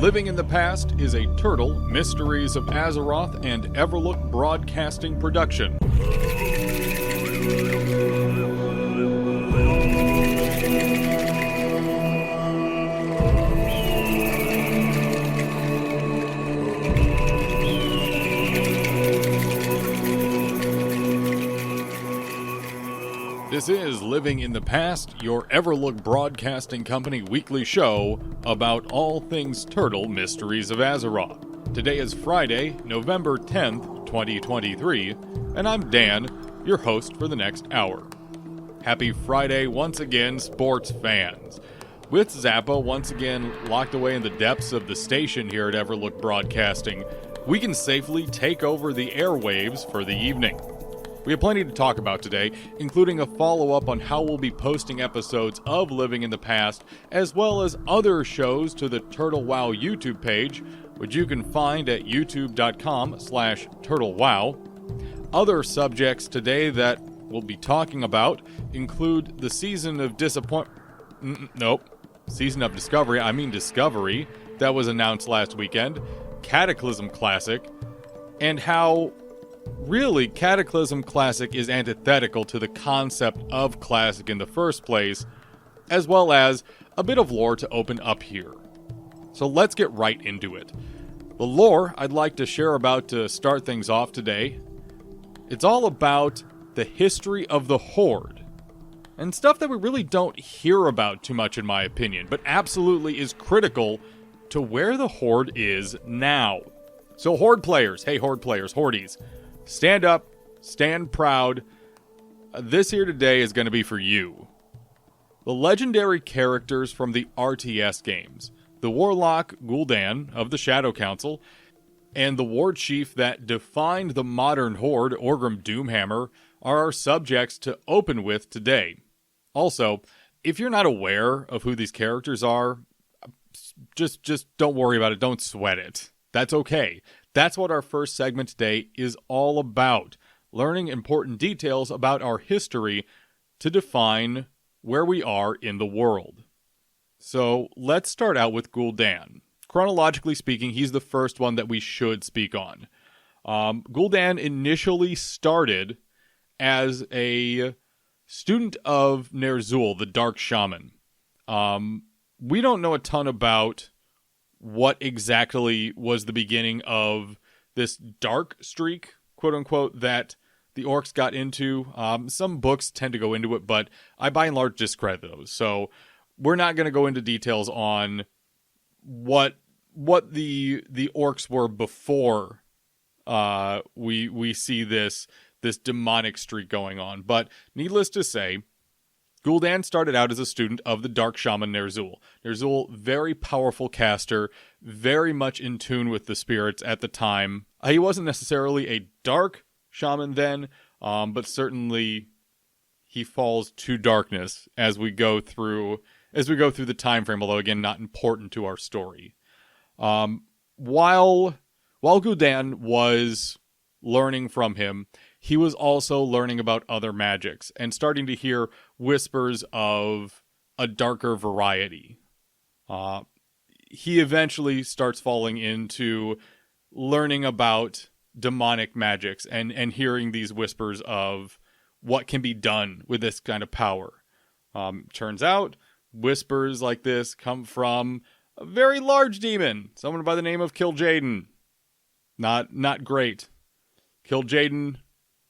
Living in the Past is a Turtle, Mysteries of Azeroth, and Everlook Broadcasting production. This is Living in the Past, your Everlook Broadcasting Company weekly show about all things Turtle Mysteries of Azeroth. Today is Friday, November 10th, 2023, and I'm Dan, your host for the next hour. Happy Friday once again, sports fans. With Zappa once again locked away in the depths of the station here at Everlook Broadcasting, we can safely take over the airwaves for the evening. We have plenty to talk about today, including a follow-up on how we'll be posting episodes of Living in the Past, as well as other shows to the Turtle Wow YouTube page, which you can find at youtube.com/TurtleWow. Other subjects today that we'll be talking about include the Season of Discovery, Discovery, that was announced last weekend, Cataclysm Classic, and how really, Cataclysm Classic is antithetical to the concept of Classic in the first place, as well as a bit of lore to open up here. So let's get right into it. The lore I'd like to share about to start things off today, it's all about the history of the Horde, and stuff that we really don't hear about too much in my opinion, but absolutely is critical to where the Horde is now. So Horde players, hey Horde players, Hordies, stand up, stand proud. This here today is going to be for you. The legendary characters from the RTS games, the Warlock Gul'dan of the Shadow Council, and the War Chief that defined the modern Horde, Orgrim Doomhammer, are our subjects to open with today. Also, if you're not aware of who these characters are, just don't worry about it, don't sweat it. That's okay. That's what our first segment today is all about, learning important details about our history to define where we are in the world. So let's start out with Gul'dan. Chronologically speaking, he's the first one that we should speak on. Gul'dan initially started as a student of Ner'zhul, the Dark Shaman. We don't know a ton about what exactly was the beginning of this dark streak, quote-unquote, that the orcs got into. Some books tend to go into it, but I by and large discredit those. So we're not going to go into details on what the orcs were before we see this demonic streak going on. But needless to say, Gul'dan started out as a student of the Dark Shaman Ner'zhul. Ner'zhul, very powerful caster, very much in tune with the spirits at the time. He wasn't necessarily a dark shaman then, but certainly he falls to darkness as we go through the time frame, although again not important to our story. While Gul'dan was learning from him, he was also learning about other magics and starting to hear whispers of a darker variety. He eventually starts falling into learning about demonic magics and hearing these whispers of what can be done with this kind of power. Turns out, whispers like this come from a very large demon, someone by the name of Kil'jaeden. Not great. Kil'jaeden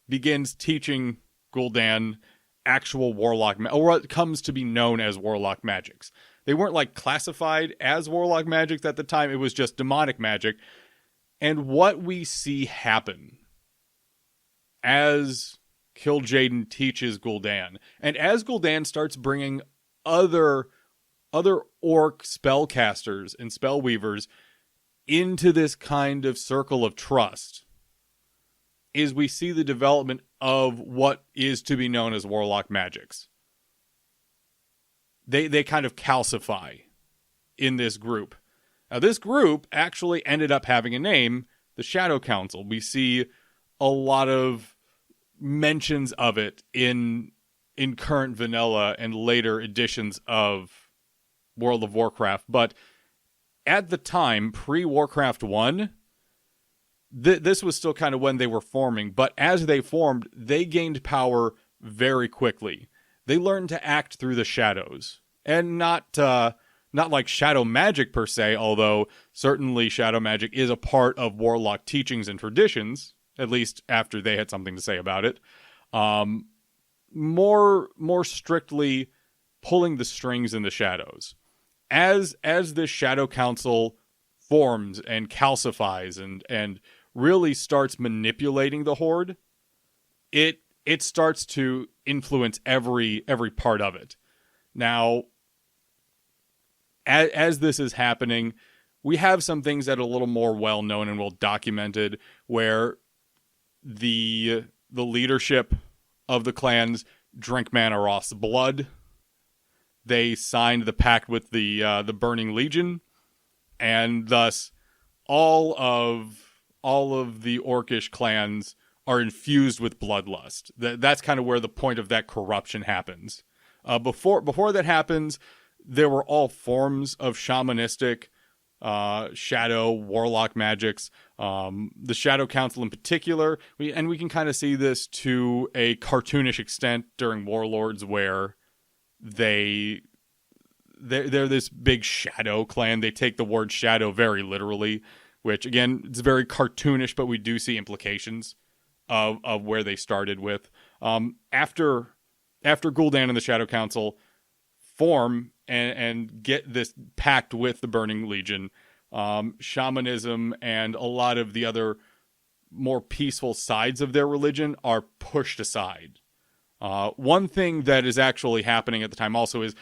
begins teaching Gul'dan actual warlock, or what comes to be known as warlock magics. They weren't like classified as warlock magics at the time, it was just demonic magic. And what we see happen as Kil'jaeden teaches Gul'dan, and as Gul'dan starts bringing other orc spellcasters and spellweavers into this kind of circle of trust, is we see the development of what is to be known as warlock magics. They kind of calcify in this group. Now, this group actually ended up having a name, the Shadow Council. We see a lot of mentions of it in current vanilla and later editions of World of Warcraft, but at the time, pre-Warcraft 1, this was still kind of when they were forming, but as they formed, they gained power very quickly. They learned to act through the shadows, and not like shadow magic per se, although certainly shadow magic is a part of warlock teachings and traditions, at least after they had something to say about it. More strictly pulling the strings in the shadows. As this Shadow Council forms and calcifies and really starts manipulating the Horde, it starts to influence every part of it. Now, as this is happening, we have some things that are a little more well known and well documented, where the leadership of the clans drink Manaroth's blood. They signed the pact with the Burning Legion, and thus all of the Orcish clans are infused with bloodlust. That's kind of where the point of that corruption happens. Before that happens, there were all forms of shamanistic, shadow, warlock magics. The Shadow Council in particular, we can kind of see this to a cartoonish extent during Warlords, where they're this big shadow clan. They take the word shadow very literally, which again, it's very cartoonish, but we do see implications of where they started with. After Gul'dan and the Shadow Council form and get this pact with the Burning Legion, shamanism and a lot of the other more peaceful sides of their religion are pushed aside. One thing that is actually happening at the time also is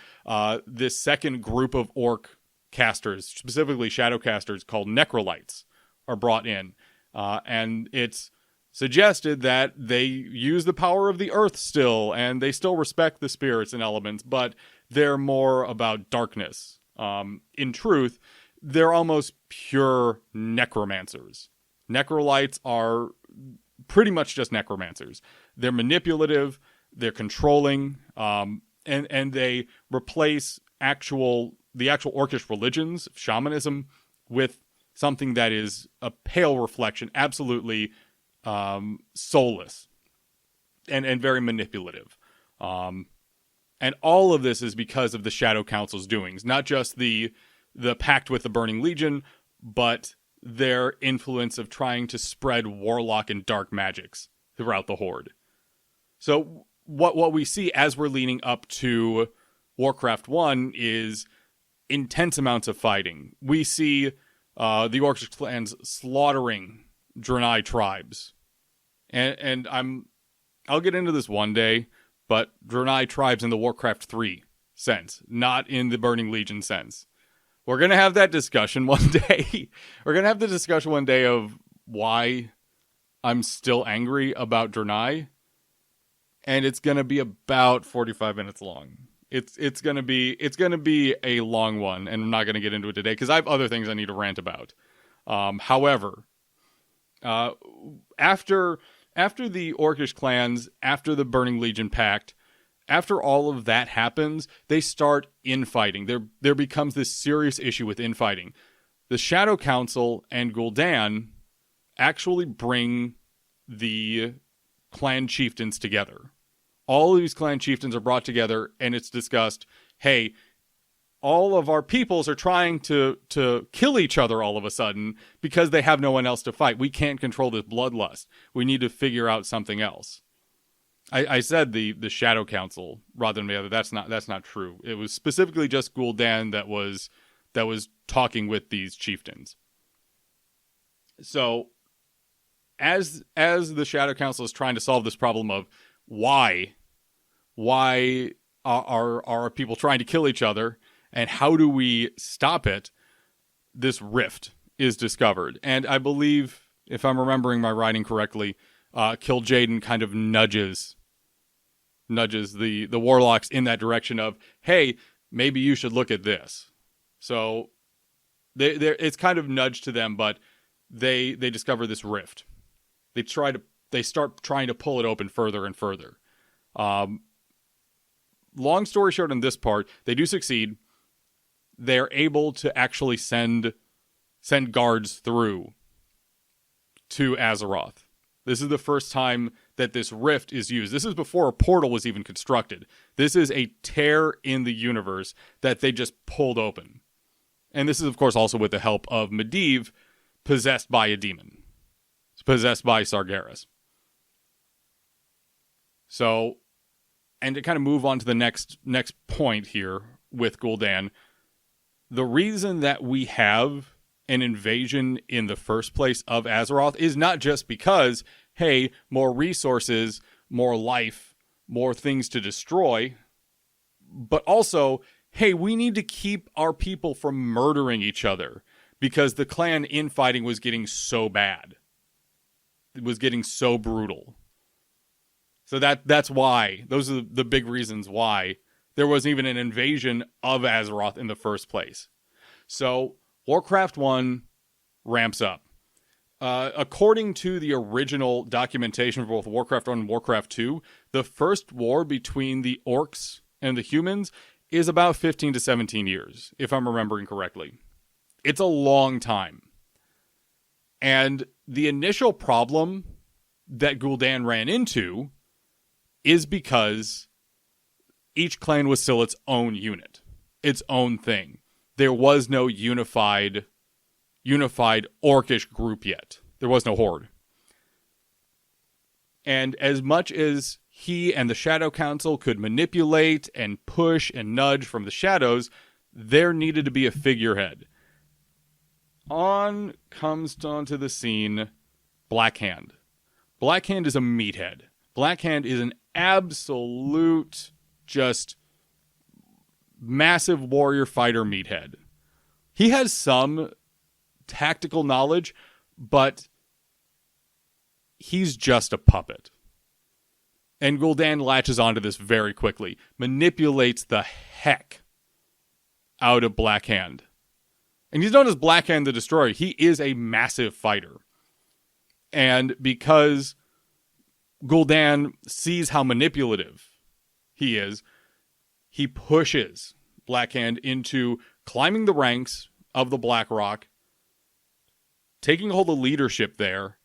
this second group of orc casters, specifically shadow casters called necrolytes, are brought in. And it's suggested that they use the power of the earth still, and they still respect the spirits and elements, but they're more about darkness. In truth, they're almost pure necromancers. Necrolytes are pretty much just necromancers. They're manipulative, they're controlling, and they replace the actual Orcish religions, shamanism, with something that is a pale reflection, absolutely soulless and very manipulative. And all of this is because of the Shadow Council's doings, not just the pact with the Burning Legion, but their influence of trying to spread warlock and dark magics throughout the Horde. So what we see as we're leading up to Warcraft 1 is intense amounts of fighting. We see the Orcish clans slaughtering Draenei tribes. And I'll get into this one day, but Draenei tribes in the Warcraft 3 sense, not in the Burning Legion sense. We're going to have that discussion one day. We're going to have the discussion one day of why I'm still angry about Draenei. And it's going to be about 45 minutes long. It's going to be a long one, and I'm not going to get into it today because I have other things I need to rant about. However, after the Orcish clans, after the Burning Legion pact, after all of that happens, they start infighting. There becomes this serious issue with infighting. The Shadow Council and Gul'dan actually bring the clan chieftains together. All of these clan chieftains are brought together, and it's discussed, hey, all of our peoples are trying to kill each other all of a sudden because they have no one else to fight. We can't control this bloodlust. We need to figure out something else. I said the Shadow Council rather than the other. That's not true. It was specifically just Gul'dan that was talking with these chieftains. So as the Shadow Council is trying to solve this problem of why are people trying to kill each other and how do we stop it, this rift is discovered. And I believe, if I'm remembering my writing correctly, Kil'jaeden kind of nudges the warlocks in that direction of, hey, maybe you should look at this. So it's kind of nudged to them, but they discover this rift. They start trying to pull it open further and further. Long story short on this part, they do succeed. they're able to actually send guards through to Azeroth. This is the first time that this rift is used. This is before a portal was even constructed. This is a tear in the universe that they just pulled open. And this is, of course, also with the help of Medivh, possessed by a demon. Possessed by Sargeras. So, and to kind of move on to the next point here with Gul'dan, the reason that we have an invasion in the first place of Azeroth is not just because, hey, more resources, more life, more things to destroy, but also, hey, we need to keep our people from murdering each other because the clan infighting was getting so bad. It was getting so brutal. So that's why. Those are the big reasons why there wasn't even an invasion of Azeroth in the first place. So Warcraft 1 ramps up. According to the original documentation for both Warcraft 1 and Warcraft 2, the first war between the orcs and the humans is about 15 to 17 years, if I'm remembering correctly. It's a long time. And the initial problem that Gul'dan ran into is because each clan was still its own unit, its own thing. There was no unified orcish group yet. There was no horde. And as much as he and the Shadow Council could manipulate and push and nudge from the shadows, there needed to be a figurehead. On comes onto the scene Blackhand. Blackhand is a meathead. Blackhand is an absolute, just massive warrior fighter meathead. He has some tactical knowledge, but he's just a puppet. And Gul'dan latches onto this very quickly, manipulates the heck out of Blackhand. And he's known as Blackhand the Destroyer. He is a massive fighter. And because Gul'dan sees how manipulative he is, he pushes Blackhand into climbing the ranks of the Blackrock, taking hold of leadership there,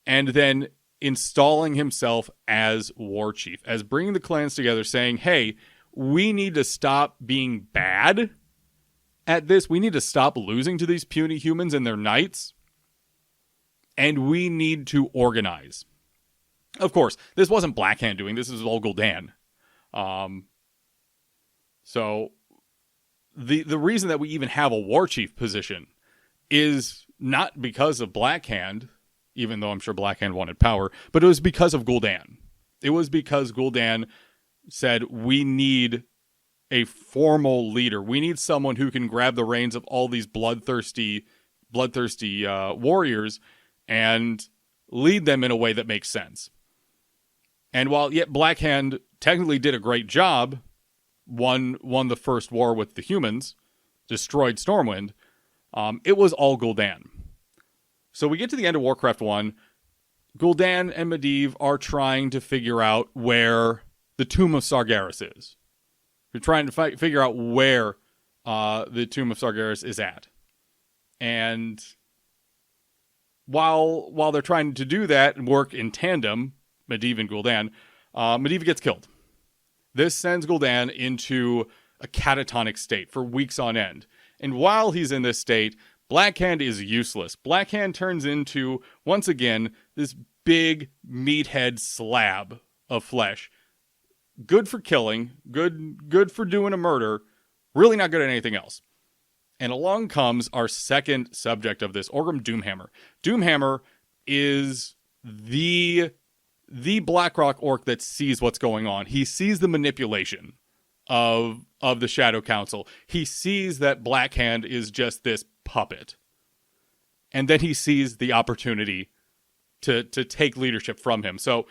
and then installing himself as war chief, as bringing the clans together, saying, hey, we need to stop being bad at this. We need to stop losing to these puny humans and their knights, and we need to organize. Of course, this wasn't Blackhand doing this. This was all Gul'dan. So the reason that we even have a war chief position is not because of Blackhand, even though I'm sure Blackhand wanted power, but it was because of Gul'dan. It was because Gul'dan said, we need a formal leader. We need someone who can grab the reins of all these bloodthirsty warriors and lead them in a way that makes sense. And while yet Blackhand technically did a great job, won the first war with the humans, destroyed Stormwind, it was all Gul'dan. So we get to the end of Warcraft 1. Gul'dan and Medivh are trying to figure out where the Tomb of Sargeras is. They're trying to figure out where the Tomb of Sargeras is at. And while they're trying to do that and work in tandem, Medivh and Gul'dan, Medivh gets killed. This sends Gul'dan into a catatonic state for weeks on end. And while he's in this state, Blackhand is useless. Blackhand turns into, once again, this big meathead slab of flesh. Good for killing, good for doing a murder, really not good at anything else. And along comes our second subject of this, Orgrim Doomhammer. Doomhammer is the Blackrock orc that sees what's going on. He sees the manipulation of the Shadow Council. He sees that Blackhand is just this puppet. And then he sees the opportunity to take leadership from him. So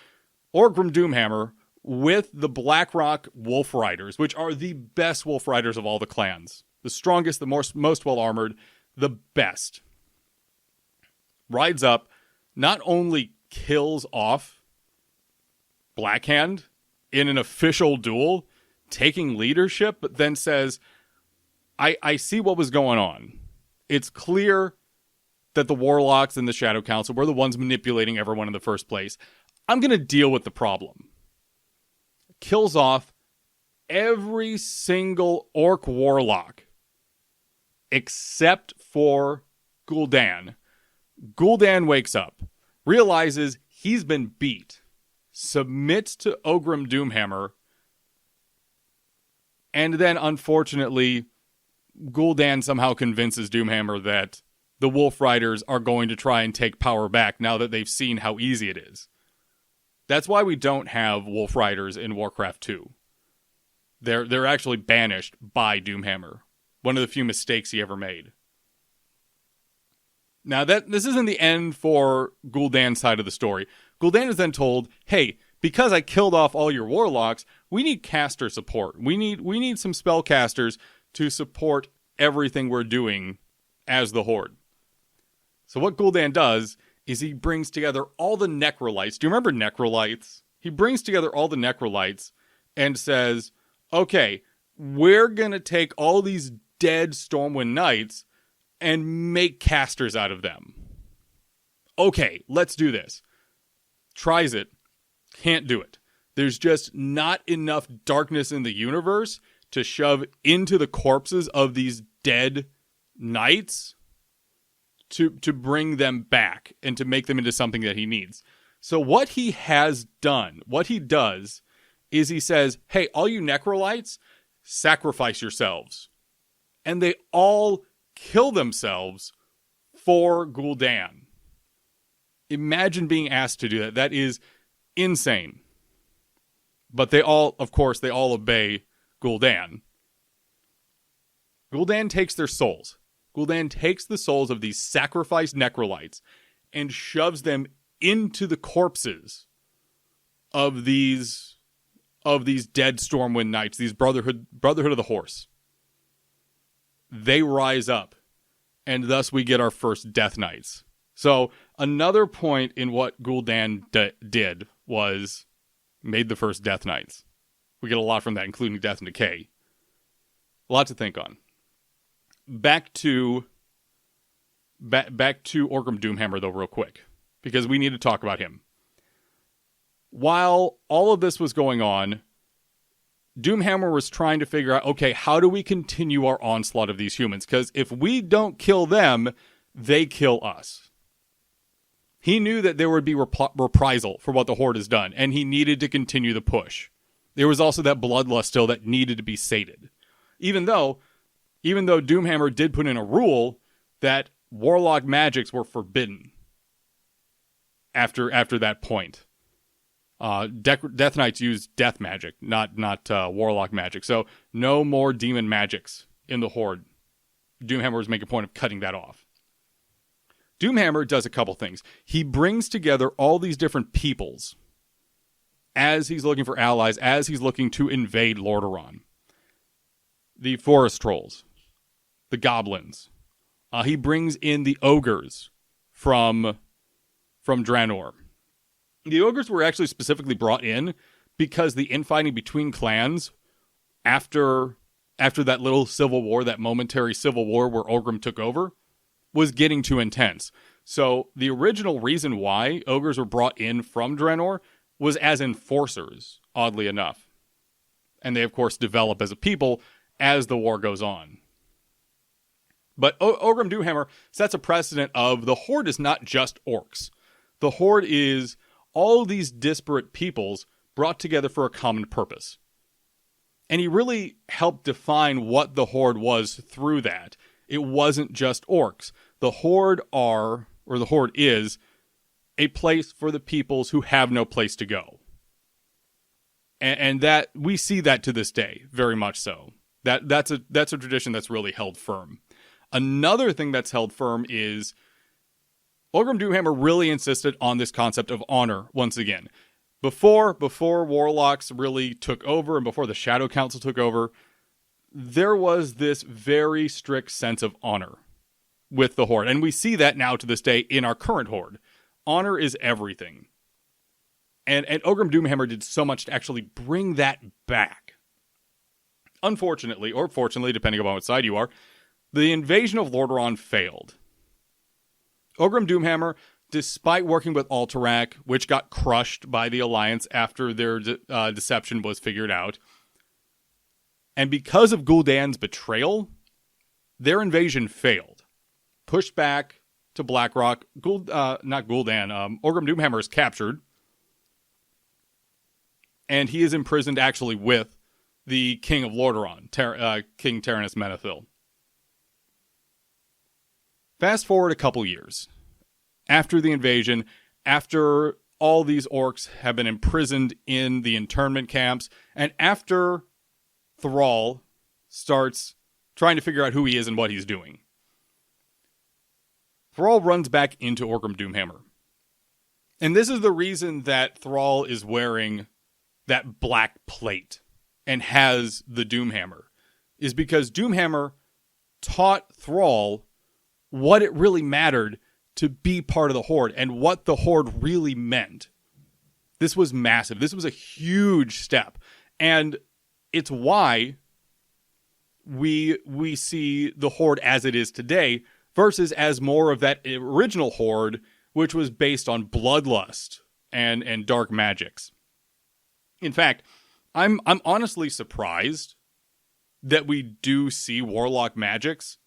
Orgrim Doomhammer, with the Blackrock Wolf Riders, which are the best Wolf Riders of all the clans, the strongest, the most well-armored, the best, rides up, not only kills off Blackhand in an official duel, taking leadership, but then says, I see what was going on. It's clear that the Warlocks and the Shadow Council were the ones manipulating everyone in the first place. I'm going to deal with the problem. Kills off every single Orc Warlock except for Gul'dan. Gul'dan wakes up, realizes he's been beat, submits to Ogrim Doomhammer, and then, unfortunately, Gul'dan somehow convinces Doomhammer that the Wolf Riders are going to try and take power back now that they've seen how easy it is. That's why we don't have Wolf Riders in Warcraft 2. They're actually banished by Doomhammer. One of the few mistakes he ever made. Now, this isn't the end for Gul'dan's side of the story. Gul'dan is then told, hey, because I killed off all your warlocks, we need caster support. We need some spellcasters to support everything we're doing as the Horde. So what Gul'dan does is he brings together all the Necrolites. Do you remember Necrolites? He brings together all the Necrolites and says, okay, we're going to take all these dead Stormwind Knights and make casters out of them. Okay, let's do this. Tries it. Can't do it. There's just not enough darkness in the universe to shove into the corpses of these dead knights to bring them back and to make them into something that he needs. So what he has done, what he does, is he says, hey, all you Necrolites, sacrifice yourselves. And they all kill themselves for Gul'dan. Imagine being asked to do that. That is insane. But they all obey Gul'dan. Gul'dan takes their souls. Gul'dan takes the souls of these sacrificed Necrolites and shoves them into the corpses of these dead Stormwind Knights, these Brotherhood of the Horse. They rise up, and thus we get our first Death Knights. So another point in what Gul'dan did was made the first Death Knights. We get a lot from that, including Death and Decay. A lot to think on. Back to Ogrim Doomhammer, though, real quick, because we need to talk about him. While all of this was going on, Doomhammer was trying to figure out, okay, how do we continue our onslaught of these humans? Because if we don't kill them, they kill us. He knew that there would be reprisal for what the Horde has done, and he needed to continue the push. There was also that bloodlust still that needed to be sated. Even though Doomhammer did put in a rule that warlock magics were forbidden after that point. Death Knights use death magic, not warlock magic. So no more demon magics in the Horde. Doomhammer was making a point of cutting that off. Doomhammer does a couple things. He brings together all these different peoples as he's looking for allies, as he's looking to invade Lordaeron. The forest trolls, the goblins. He brings in the ogres from Draenor. The ogres were actually specifically brought in because the infighting between clans after that little civil war, that momentary civil war where Ogrim took over, was getting too intense. So the original reason why ogres were brought in from Draenor was as enforcers, oddly enough. And they, of course, develop as a people as the war goes on. But Ogrim Doomhammer sets a precedent of the Horde is not just orcs. The Horde is all these disparate peoples brought together for a common purpose. And he really helped define what the Horde was through that. It wasn't just orcs. The Horde is a place for the peoples who have no place to go. And that we see that to this day, very much so. That's a tradition that's really held firm. Another thing that's held firm is Ogrim Doomhammer really insisted on this concept of honor once again. Before Warlocks really took over and before the Shadow Council took over, there was this very strict sense of honor with the Horde. And we see that now to this day in our current Horde. Honor is everything. And Ogrim Doomhammer did so much to actually bring that back. unfortunately, or fortunately, depending on what side you are, the invasion of Lordaeron failed. Orgrim Doomhammer, despite working with Alterac, which got crushed by the Alliance after their deception was figured out, and because of Gul'dan's betrayal, their invasion failed. Pushed back to Blackrock. Orgrim Doomhammer is captured, and he is imprisoned actually with the King of Lordaeron, King Taranis Menethil. Fast forward a couple years. After the invasion, after all these orcs have been imprisoned in the internment camps, and after Thrall starts trying to figure out who he is and what he's doing, Thrall runs back into Orgrim Doomhammer. And this is the reason that Thrall is wearing that black plate and has the Doomhammer, is because Doomhammer taught Thrall what it really mattered to be part of the Horde and what the Horde really meant. This was massive. This was a huge step. And it's why we see the Horde as it is today versus as more of that original Horde, which was based on bloodlust and dark magics. In fact, I'm honestly surprised that we do see warlock magics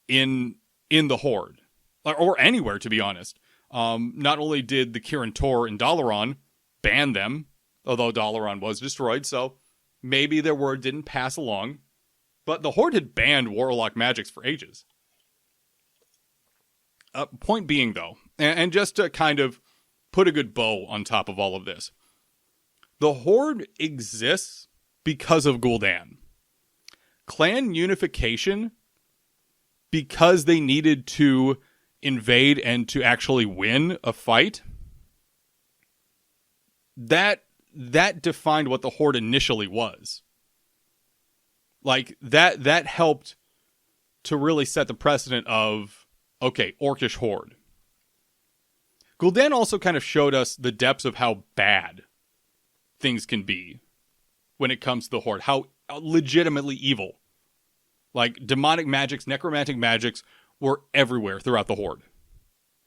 in the Horde, or anywhere, to be honest. Not only did the Kirin Tor and Dalaran ban them, although Dalaran was destroyed, so maybe their word didn't pass along, but the Horde had banned warlock magics for ages. Point being, though, and just to kind of put a good bow on top of all of this, the Horde exists because of Gul'dan. Clan unification, because they needed to invade and to actually win a fight, that defined what the Horde initially was. Like, that helped to really set the precedent of, okay, Orcish Horde. Gul'dan also kind of showed us the depths of how bad things can be when it comes to the Horde. How legitimately evil. Like, demonic magics, necromantic magics were everywhere throughout the Horde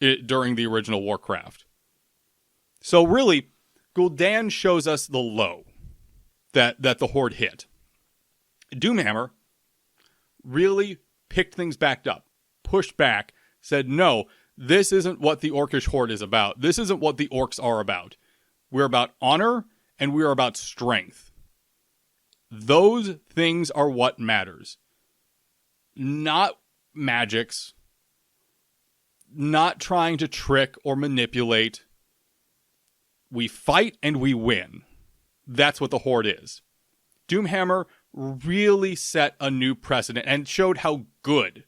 during the original Warcraft. So really, Gul'dan shows us the low that the Horde hit. Doomhammer really picked things back up, pushed back, said, no, this isn't what the Orcish Horde is about. This isn't what the orcs are about. We're about honor, and we're about strength. Those things are what matters. Not magics. Not trying to trick or manipulate. We fight and we win. That's what the Horde is. Doomhammer really set a new precedent and showed how good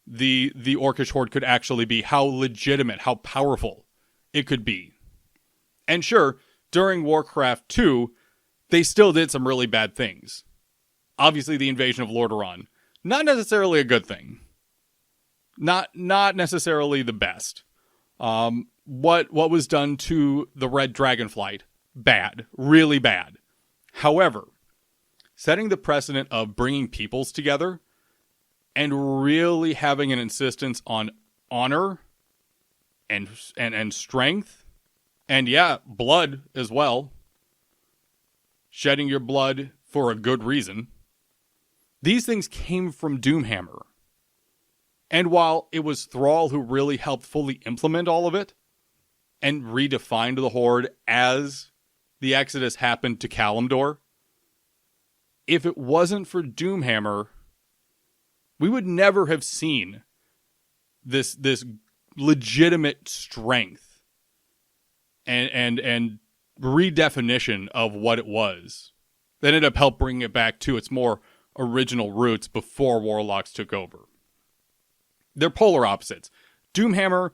the Orcish Horde could actually be, how legitimate, how powerful it could be. And sure, during Warcraft 2, they still did some really bad things. Obviously, the invasion of Lordaeron, not necessarily a good thing. Not necessarily the best. What was done to the Red Dragonflight, bad, really bad. However, setting the precedent of bringing peoples together and really having an insistence on honor and strength, and yeah, blood as well. Shedding your blood for a good reason. These things came from Doomhammer. And while it was Thrall who really helped fully implement all of it and redefined the Horde as the Exodus happened to Kalimdor, if it wasn't for Doomhammer, we would never have seen this legitimate strength and redefinition of what it was. That ended up helping bring it back to its more original roots before Warlocks took over. They're polar opposites. Doomhammer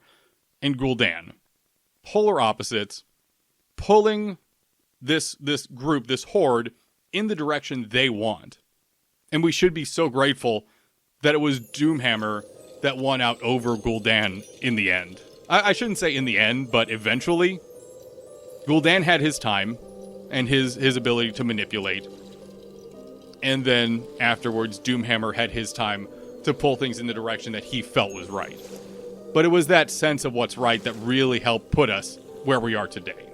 and Gul'dan. Polar opposites, pulling this group, this Horde, in the direction they want. And we should be so grateful that it was Doomhammer that won out over Gul'dan in the end. I shouldn't say in the end, but eventually. Gul'dan had his time and his ability to manipulate. And then afterwards, Doomhammer had his time to pull things in the direction that he felt was right. But it was that sense of what's right that really helped put us where we are today.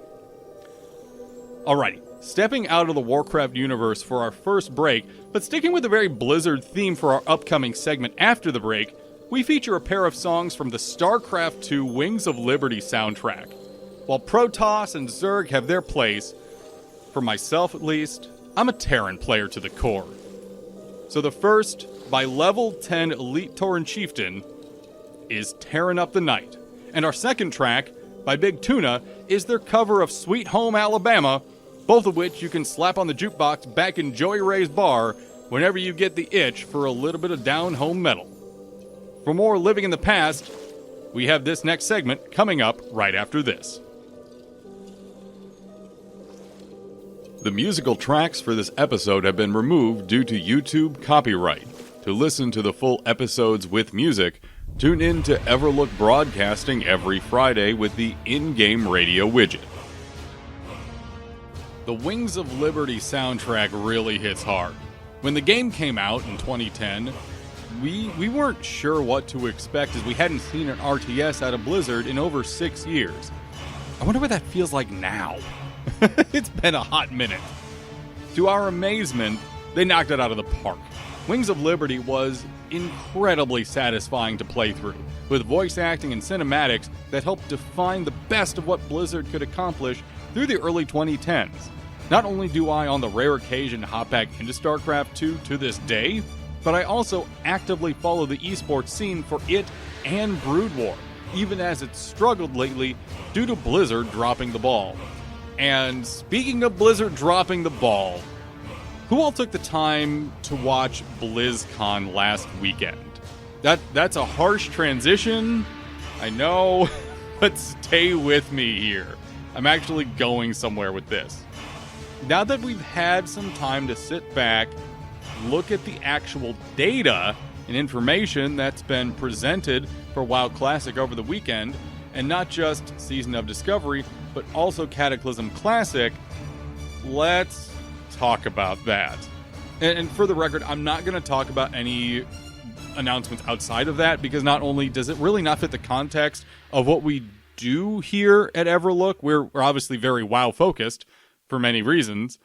Alrighty, stepping out of the Warcraft universe for our first break, but sticking with a very Blizzard theme for our upcoming segment after the break, we feature a pair of songs from the StarCraft II Wings of Liberty soundtrack. While Protoss and Zerg have their place, for myself at least, I'm a Terran player to the core. So the first, by level 10 Elite Tauren Chieftain, is Tearin' Up the Night. And our second track, by Big Tuna, is their cover of Sweet Home Alabama, both of which you can slap on the jukebox back in Joey Ray's bar whenever you get the itch for a little bit of down-home metal. For more Living in the Past, we have this next segment coming up right after this. The musical tracks for this episode have been removed due to YouTube copyright. To listen to the full episodes with music, tune in to Everlook Broadcasting every Friday with the in-game radio widget. The Wings of Liberty soundtrack really hits hard. When the game came out in 2010, we weren't sure what to expect as we hadn't seen an RTS out of Blizzard in over 6 years. I wonder what that feels like now. It's been a hot minute. To our amazement, they knocked it out of the park. Wings of Liberty was incredibly satisfying to play through, with voice acting and cinematics that helped define the best of what Blizzard could accomplish through the early 2010s. Not only do I, on the rare occasion, hop back into StarCraft II to this day, but I also actively follow the esports scene for it and Brood War, even as it's struggled lately due to Blizzard dropping the ball. And speaking of Blizzard dropping the ball, who all took the time to watch BlizzCon last weekend? That's a harsh transition, I know, but stay with me here. I'm actually going somewhere with this. Now that we've had some time to sit back, look at the actual data and information that's been presented for WoW Classic over the weekend, and not just Season of Discovery, but also Cataclysm Classic, let's talk about that. And for the record, I'm not going to talk about any announcements outside of that, because not only does it really not fit the context of what we do here at Everlook, we're obviously very WoW focused for many reasons,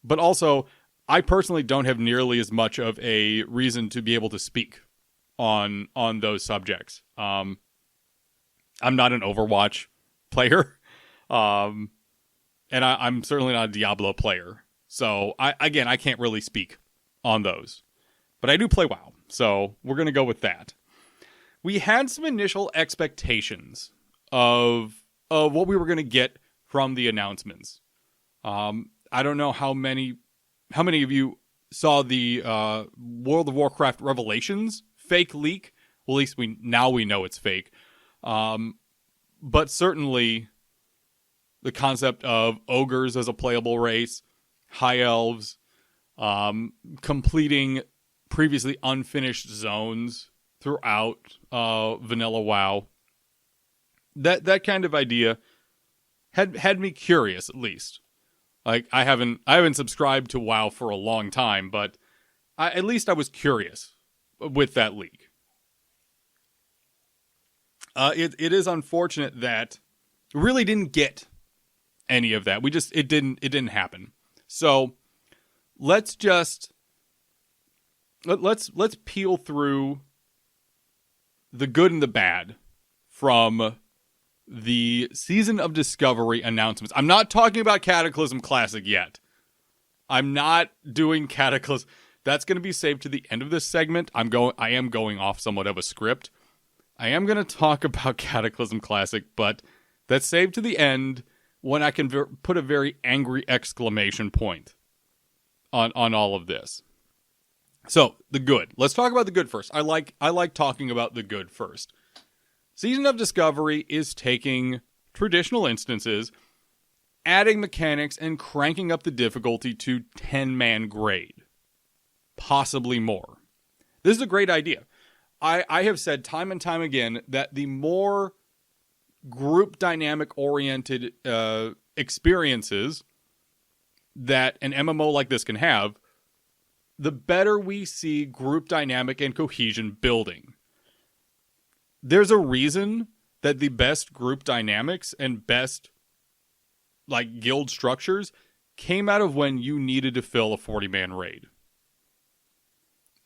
but also I personally don't have nearly as much of a reason to be able to speak on those subjects. I'm not an Overwatch player. And I'm certainly not a Diablo player. So, I can't really speak on those. But I do play WoW, so we're going to go with that. We had some initial expectations of what we were going to get from the announcements. I don't know how many of you saw the World of Warcraft Revelations fake leak. Well, at least we know it's fake. But certainly the concept of ogres as a playable race, high elves, completing previously unfinished zones throughout vanilla WoW. That kind of idea had me curious, at least. Like I haven't subscribed to WoW for a long time, but at least I was curious with that leak. It is unfortunate that we really didn't get any of that. It didn't happen. So let's peel through the good and the bad from the Season of Discovery announcements. I'm not talking about Cataclysm Classic yet. I'm not doing Cataclysm. That's going to be saved to the end of this segment. I am going off somewhat of a script. I am going to talk about Cataclysm Classic, but that's saved to the end when I can put a very angry exclamation point on all of this. So, the good. Let's talk about the good first. I like talking about the good first. Season of Discovery is taking traditional instances, adding mechanics, and cranking up the difficulty to 10-man grade. Possibly more. This is a great idea. I have said time and time again that the more group dynamic-oriented experiences that an MMO like this can have, the better we see group dynamic and cohesion building. There's a reason that the best group dynamics and best guild structures came out of when you needed to fill a 40-man raid.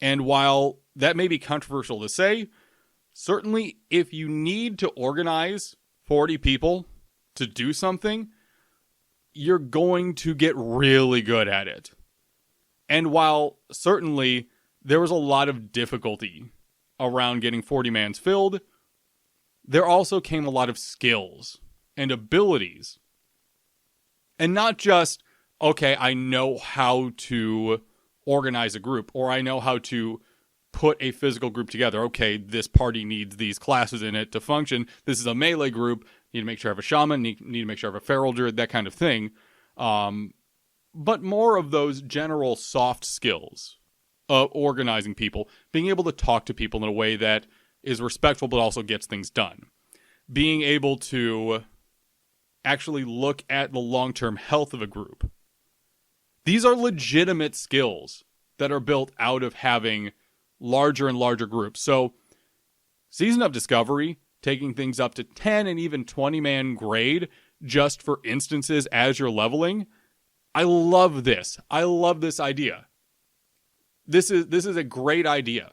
And while that may be controversial to say, certainly if you need to organize 40 people to do something, you're going to get really good at it. And while certainly there was a lot of difficulty around getting 40 mans filled, there also came a lot of skills and abilities. And not just, okay, I know how to organize a group, or I know how to put a physical group together. Okay, this party needs these classes in it to function. This is a melee group. Need to make sure I have a shaman, need to make sure I have a feral druid, that kind of thing. But more of those general soft skills of organizing people, being able to talk to people in a way that is respectful but also gets things done. Being able to actually look at the long-term health of a group. These are legitimate skills that are built out of having larger and larger groups. So, Season of Discovery, taking things up to 10 and even 20-man grade just for instances as you're leveling, I love this. I love this idea. This is a great idea.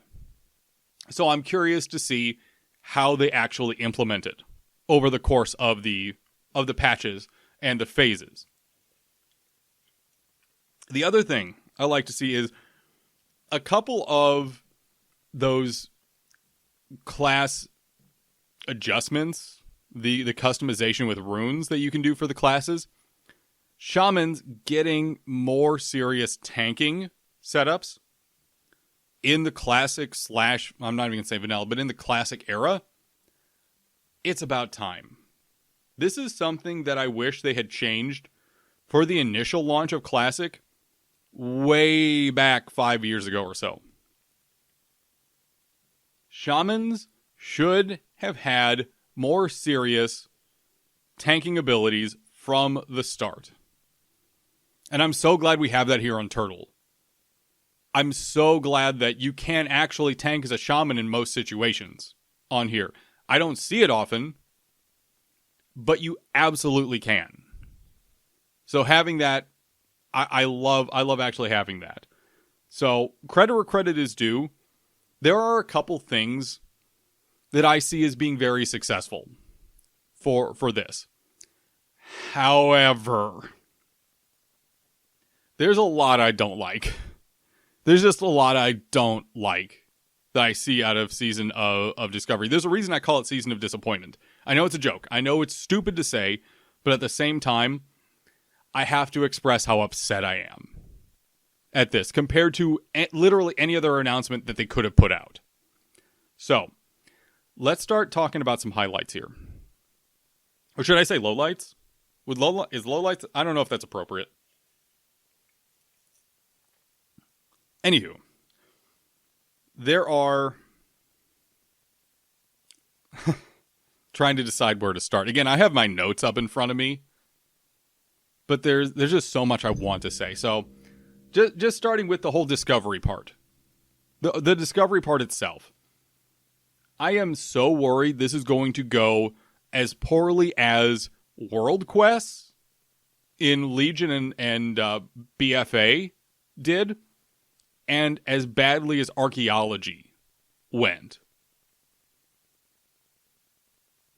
So I'm curious to see how they actually implement it over the course of the patches and the phases. The other thing I like to see is a couple of those class adjustments, the customization with runes that you can do for the classes. Shamans getting more serious tanking setups in the classic / I'm not even going to say vanilla, but in the classic era. It's about time. This is something that I wish they had changed for the initial launch of Classic way back 5 years ago or so. Shamans should have had more serious tanking abilities from the start. And I'm so glad we have that here on Turtle. I'm so glad that you can actually tank as a shaman in most situations on here. I don't see it often, but you absolutely can. So having that, I love actually having that. So credit where credit is due. There are a couple things that I see as being very successful for this. However, there's a lot I don't like. There's just a lot I don't like that I see out of Season of Discovery. There's a reason I call it Season of Disappointment. I know it's a joke. I know it's stupid to say, but at the same time, I have to express how upset I am at this compared to literally any other announcement that they could have put out. So, let's start talking about some highlights here. Or should I say lowlights? Is lowlights? I don't know if that's appropriate. Anywho, there are... trying to decide where to start. Again, I have my notes up in front of me, but there's just so much I want to say. So, just starting with the whole discovery part. The discovery part itself. I am so worried this is going to go as poorly as World Quests in Legion and BFA did, and as badly as Archaeology went.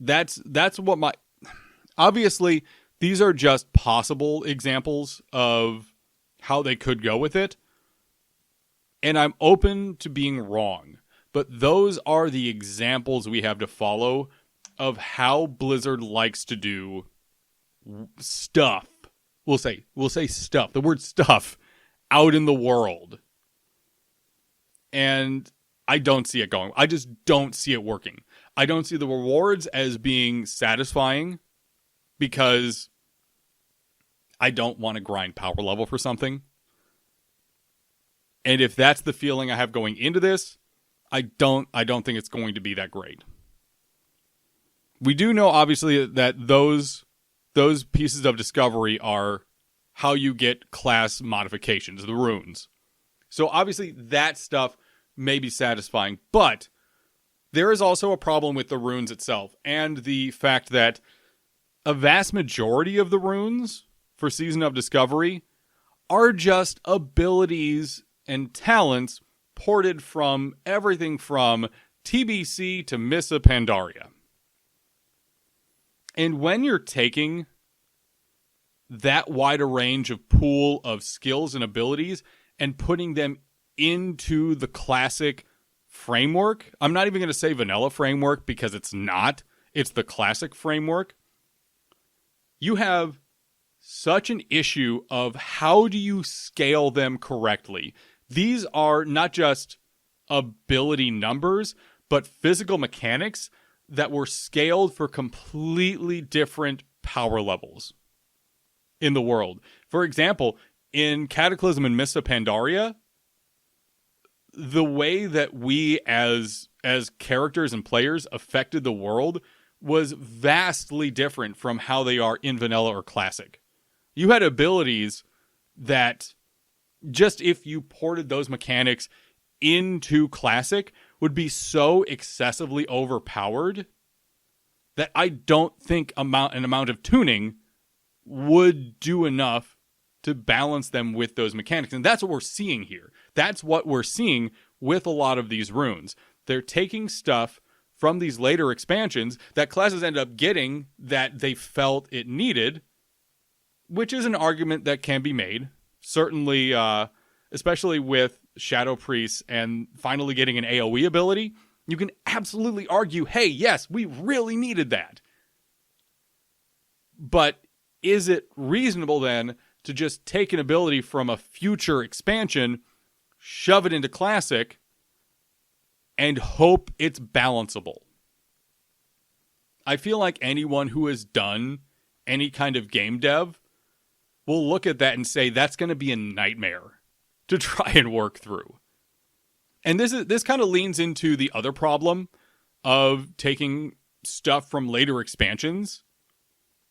That's what my... Obviously, these are just possible examples of how they could go with it. And I'm open to being wrong. But those are the examples we have to follow of how Blizzard likes to do stuff. We'll say stuff. The word stuff out in the world. And I don't see it going. I just don't see it working. I don't see the rewards as being satisfying because I don't want to grind power level for something. And if that's the feeling I have going into this, I don't think it's going to be that great. We do know obviously that those pieces of discovery are how you get class modifications, the runes. So obviously that stuff may be satisfying, but there is also a problem with the runes itself, and the fact that a vast majority of the runes for Season of Discovery are just abilities and talents ported from everything from TBC to Miss of Pandaria. And when you're taking that wide a range of pool of skills and abilities and putting them into the classic framework, I'm not even going to say vanilla framework because it's not. It's the classic framework. You have such an issue of how do you scale them correctly. These are not just ability numbers, but physical mechanics that were scaled for completely different power levels in the world. For example, in Cataclysm and Mists of Pandaria, the way that we as characters and players affected the world was vastly different from how they are in vanilla or classic. You had abilities that just if you ported those mechanics into classic would be so excessively overpowered that I don't think an amount of tuning would do enough to balance them with those mechanics. And that's what we're seeing here. That's what we're seeing with a lot of these runes. They're taking stuff from these later expansions that classes end up getting that they felt it needed, which is an argument that can be made. Certainly, especially with Shadow Priests and finally getting an AoE ability, you can absolutely argue, hey, yes, we really needed that. But is it reasonable then to just take an ability from a future expansion, shove it into Classic, and hope it's balanceable? I feel like anyone who has done any kind of game dev will look at that and say that's going to be a nightmare to try and work through. And this kind of leans into the other problem of taking stuff from later expansions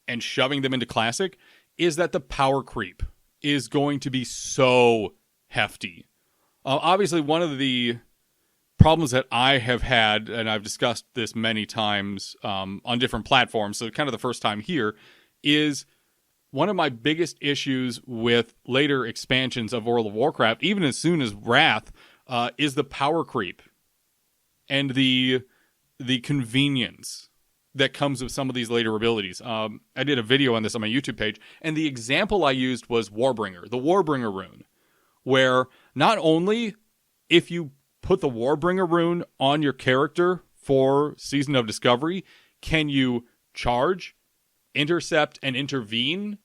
and shoving them into Classic, is that the power creep is going to be so hefty. Obviously, one of the problems that I have had, and I've discussed this many times on different platforms, so kind of the first time here, is one of my biggest issues with later expansions of World of Warcraft, even as soon as Wrath, is the power creep and the convenience that comes with some of these later abilities. I did a video on this on my YouTube page, and the example I used was Warbringer, the Warbringer rune, where not only if you put the Warbringer rune on your character for Season of Discovery, can you charge, intercept, and intervene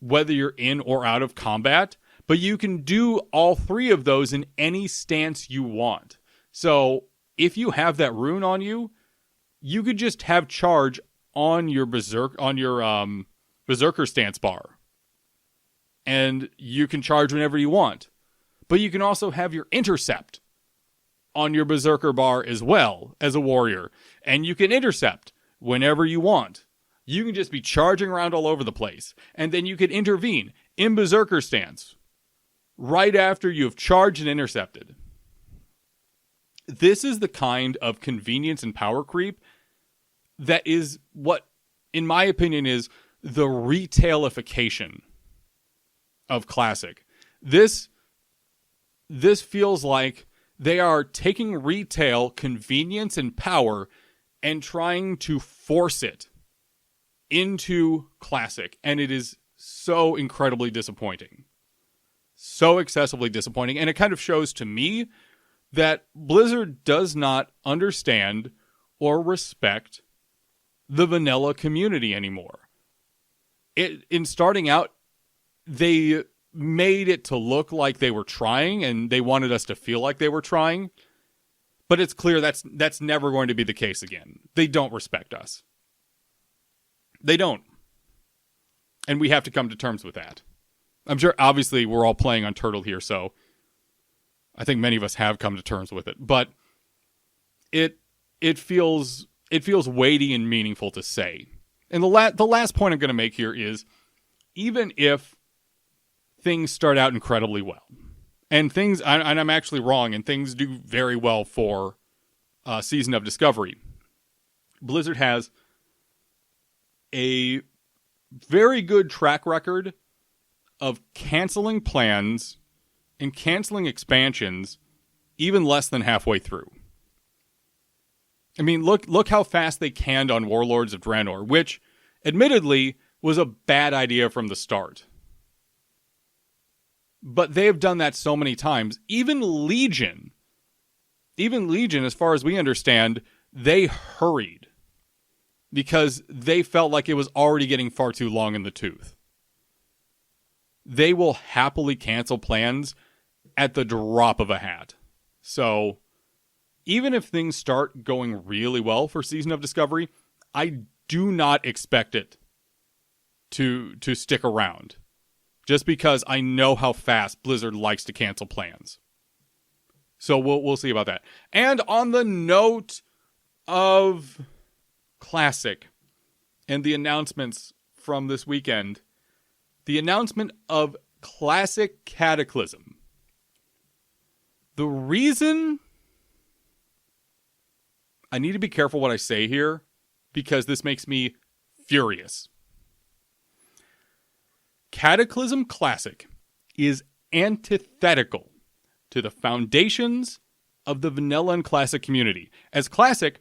whether you're in or out of combat, but you can do all three of those in any stance you want. So if you have that rune on you, you could just have charge on your berserker stance bar, and you can charge whenever you want. But you can also have your intercept on your berserker bar as well as a warrior, and you can intercept whenever you want. You can just be charging around all over the place, and then you can intervene in berserker stance right after you've charged and intercepted. This is the kind of convenience and power creep that is what, in my opinion, is the retailification of Classic. This feels like they are taking retail convenience and power and trying to force it into Classic, and it is so incredibly disappointing. So excessively disappointing, and it kind of shows to me that Blizzard does not understand or respect the vanilla community anymore. In starting out, they made it to look like they were trying, and they wanted us to feel like they were trying, but it's clear that's never going to be the case again. They don't respect us. They don't. And we have to come to terms with that. I'm sure, obviously, we're all playing on Turtle here, so I think many of us have come to terms with it. But it feels weighty and meaningful to say. And the last point I'm going to make here is, even if things start out incredibly well, And I'm actually wrong, and things do very well for Season of Discovery. Blizzard has a very good track record of canceling plans and canceling expansions even less than halfway through. I mean, look how fast they canned on Warlords of Draenor, which, admittedly, was a bad idea from the start. But they have done that so many times. Even Legion, as far as we understand, they hurried because they felt like it was already getting far too long in the tooth. They will happily cancel plans at the drop of a hat. So, even if things start going really well for Season of Discovery, I do not expect it to stick around. Just because I know how fast Blizzard likes to cancel plans. So we'll see about that. And on the note of Classic and the announcements from this weekend, the announcement of Classic Cataclysm. The reason I need to be careful what I say here, because this makes me furious. Cataclysm Classic is antithetical to the foundations of the vanilla and classic community, as Classic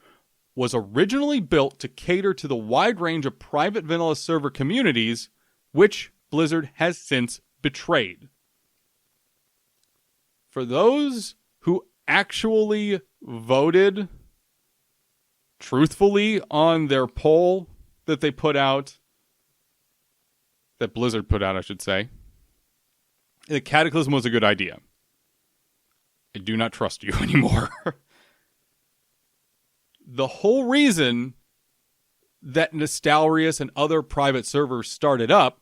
was originally built to cater to the wide range of private vanilla server communities, which Blizzard has since betrayed. For those who actually voted truthfully on their poll that they put out, that Blizzard put out, I should say, the Cataclysm was a good idea. I do not trust you anymore. The whole reason that Nostalrius and other private servers started up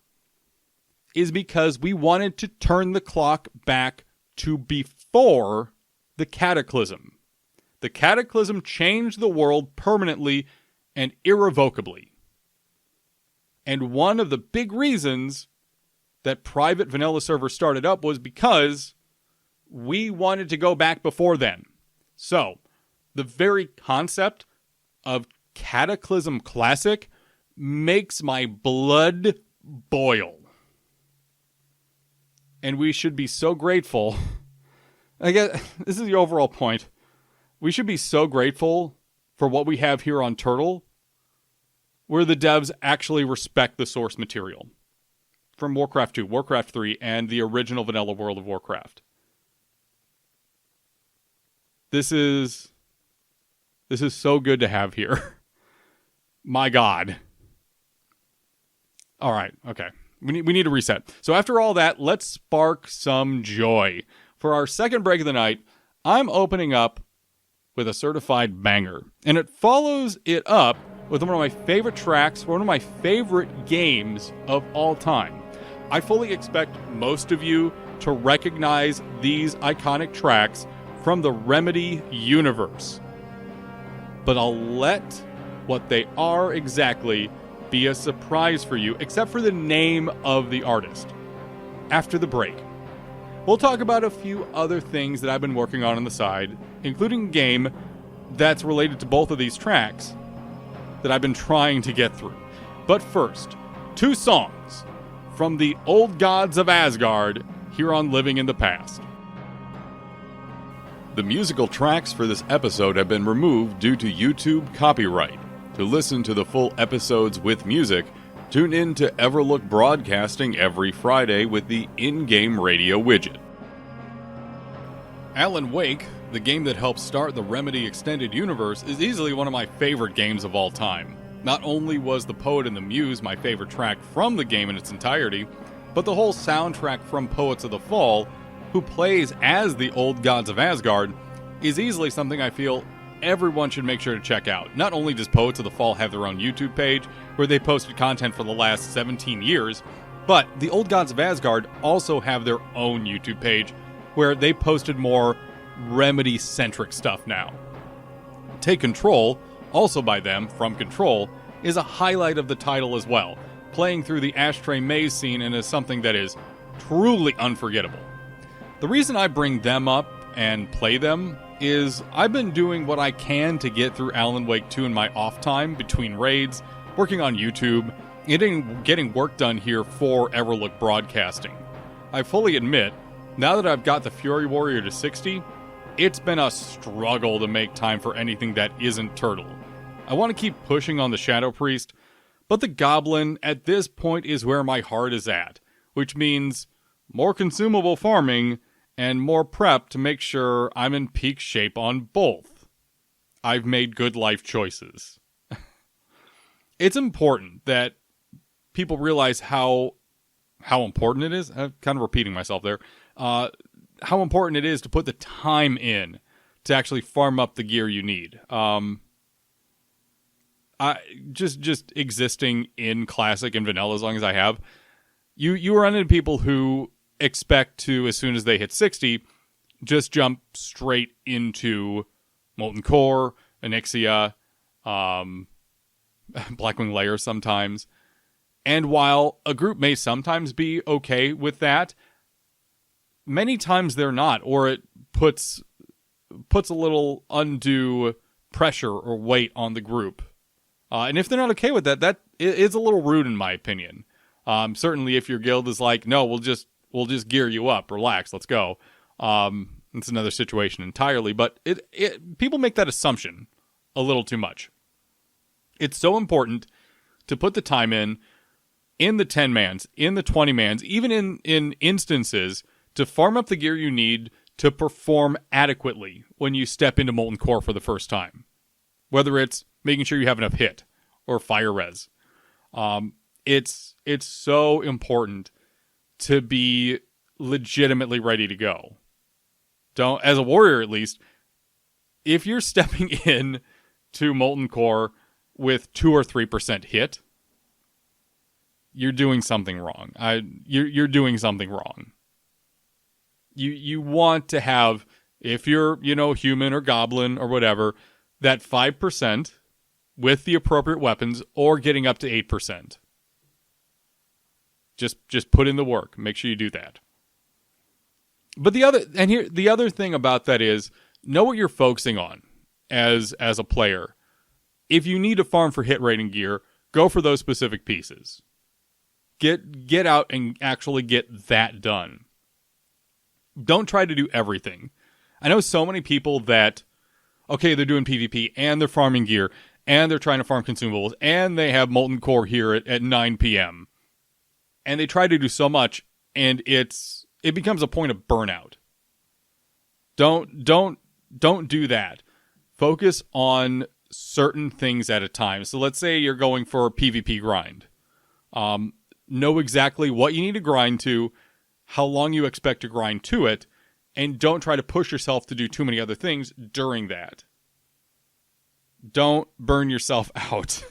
is because we wanted to turn the clock back to before the Cataclysm. The Cataclysm changed the world permanently and irrevocably. And one of the big reasons that private vanilla servers started up was because we wanted to go back before then. So, the very concept of Cataclysm Classic makes my blood boil. And we should be so grateful. I guess this is the overall point. We should be so grateful for what we have here on Turtle, where the devs actually respect the source material from Warcraft 2, Warcraft 3, and the original vanilla World of Warcraft. This is so good to have here. My God. All right, okay. We need to reset. So after all that, let's spark some joy. For our second break of the night, I'm opening up with a certified banger. And it follows it up with one of my favorite tracks, one of my favorite games of all time. I fully expect most of you to recognize these iconic tracks from the Remedy universe. But I'll let what they are exactly be a surprise for you, except for the name of the artist. After the break, we'll talk about a few other things that I've been working on the side, including a game that's related to both of these tracks that I've been trying to get through. But first, 2 songs from the Old Gods of Asgard here on Living in the Past. The musical tracks for this episode have been removed due to YouTube copyright. To listen to the full episodes with music, tune in to Everlook Broadcasting every Friday with the in-game radio widget. Alan Wake, the game that helped start the Remedy Extended Universe, is easily one of my favorite games of all time. Not only was The Poet and the Muse my favorite track from the game in its entirety, but the whole soundtrack from Poets of the Fall, who plays as the Old Gods of Asgard, is easily something I feel everyone should make sure to check out. Not only does Poets of the Fall have their own YouTube page, where they posted content for the last 17 years, but the Old Gods of Asgard also have their own YouTube page, where they posted more Remedy-centric stuff now. Take Control, also by them, from Control, is a highlight of the title as well, playing through the Ashtray Maze scene and is something that is truly unforgettable. The reason I bring them up and play them is I've been doing what I can to get through Alan Wake 2 in my off time between raids, working on YouTube, and getting work done here for Everlook Broadcasting. I fully admit, now that I've got the Fury Warrior to 60, it's been a struggle to make time for anything that isn't Turtle. I want to keep pushing on the Shadow Priest, but the Goblin at this point is where my heart is at, which means more consumable farming and more prep to make sure I'm in peak shape on both. I've made good life choices. It's important that people realize how important it is. I'm kind of repeating myself there. How important it is to put the time in to actually farm up the gear you need. Just existing in Classic and Vanilla as long as I have, you run into people who expect to, as soon as they hit 60, just jump straight into Molten Core, Onyxia, Blackwing Lair sometimes. And while a group may sometimes be okay with that, many times they're not, or it puts a little undue pressure or weight on the group. And if they're not okay with that, that is a little rude in my opinion. Certainly if your guild is like, no, we'll just gear you up, relax, let's go. It's another situation entirely, but people make that assumption a little too much. It's so important to put the time in the 10-mans, in the 20-mans, even in instances to farm up the gear you need to perform adequately when you step into Molten Core for the first time. Whether it's making sure you have enough hit or fire res. It's so important to be legitimately ready to go. As a warrior at least, if you're stepping in to Molten Core with 2 or 3% hit, you're doing something wrong. You're doing something wrong. You want to have, if you're, human or goblin or whatever, that 5% with the appropriate weapons or getting up to 8%. Just put in the work. Make sure you do that. But the other thing about that is know what you're focusing on as a player. If you need to farm for hit rating gear, go for those specific pieces. Get out and actually get that done. Don't try to do everything. I know so many people that, okay, they're doing PvP and they're farming gear and they're trying to farm consumables and they have Molten Core here at 9 p.m. And they try to do so much and it becomes a point of burnout. Don't do that. Focus on certain things at a time. So let's say you're going for a PvP grind. Know exactly what you need to grind to, how long you expect to grind to it, and don't try to push yourself to do too many other things during that. Don't burn yourself out.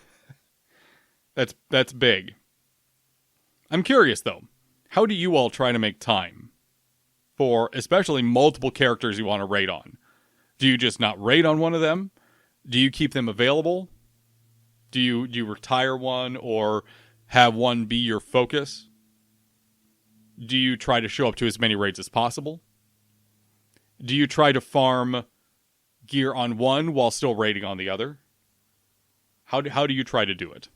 That's big. I'm curious, though. How do you all try to make time for especially multiple characters you want to raid on? Do you just not raid on one of them? Do you keep them available? Do you retire one or have one be your focus? Do you try to show up to as many raids as possible? Do you try to farm gear on one while still raiding on the other? How do you try to do it?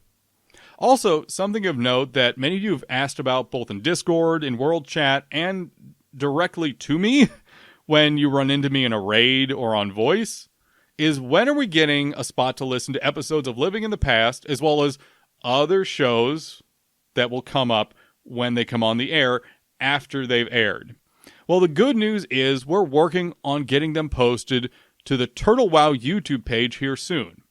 Also, something of note that many of you have asked about both in Discord, in World Chat, and directly to me when you run into me in a raid or on voice, is when are we getting a spot to listen to episodes of Living in the Past, as well as other shows that will come up when they come on the air after they've aired. Well, the good news is we're working on getting them posted to the Turtle Wow YouTube page here soon.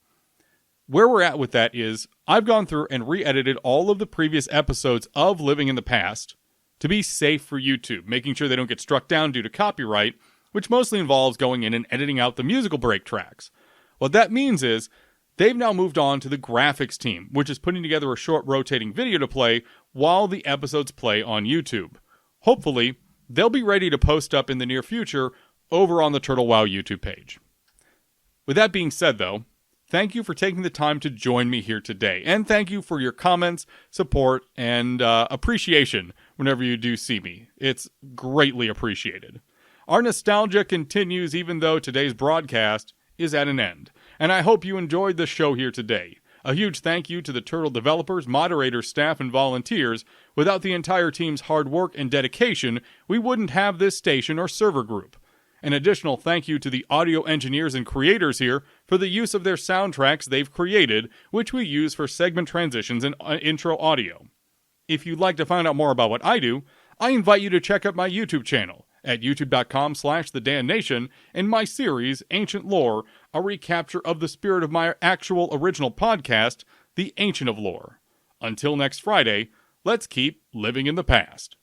Where we're at with that is I've gone through and re-edited all of the previous episodes of Living in the Past to be safe for YouTube, making sure they don't get struck down due to copyright, which mostly involves going in and editing out the musical break tracks. What that means is they've now moved on to the graphics team, which is putting together a short rotating video to play while the episodes play on YouTube. Hopefully, they'll be ready to post up in the near future over on the Turtle Wow YouTube page. With that being said, though, thank you for taking the time to join me here today, and thank you for your comments, support, and appreciation whenever you do see me. It's greatly appreciated. Our nostalgia continues even though today's broadcast is at an end. And I hope you enjoyed the show here today. A huge thank you to the Turtle developers, moderators, staff, and volunteers. Without the entire team's hard work and dedication, we wouldn't have this station or server group. An additional thank you to the audio engineers and creators here for the use of their soundtracks they've created, which we use for segment transitions and intro audio. If you'd like to find out more about what I do, I invite you to check out my YouTube channel at youtube.com/TheDanNation and my series, Ancient Lore, a recapture of the spirit of my actual original podcast, The Ancient of Lore. Until next Friday, let's keep living in the past.